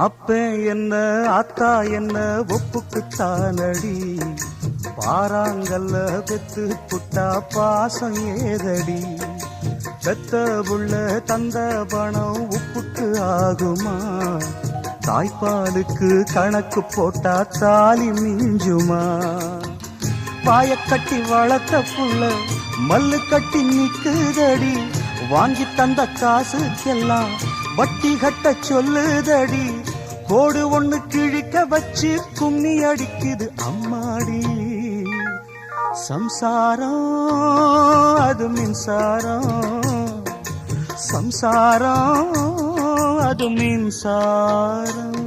அப்ப என்ன ஆத்தா என்ன ஒப்புக்குத்தானடி, பாறாங்கல்ல பெத்து புட்டா பாசம் ஏதடி. பெத்த புள்ள தந்த பணம் உப்புக்கு ஆகுமா, தாய்ப்பாலுக்கு கணக்கு போட்டா தாலி மிஞ்சுமா. பாயக்கட்டி வளர்த்த புள்ள மல்லு கட்டி நிக்குதடி, வாங்கி தந்த காசுக்கெல்லாம் வட்டி கட்ட சொல்லுதடி. கோடு ஒண்ணு கிழிக்க வச்சு கும்மி அடிக்குது அம்மாடி. சம்சாரம் அது மின்சாரம், சம்சாரம் அது மின்சாரம்.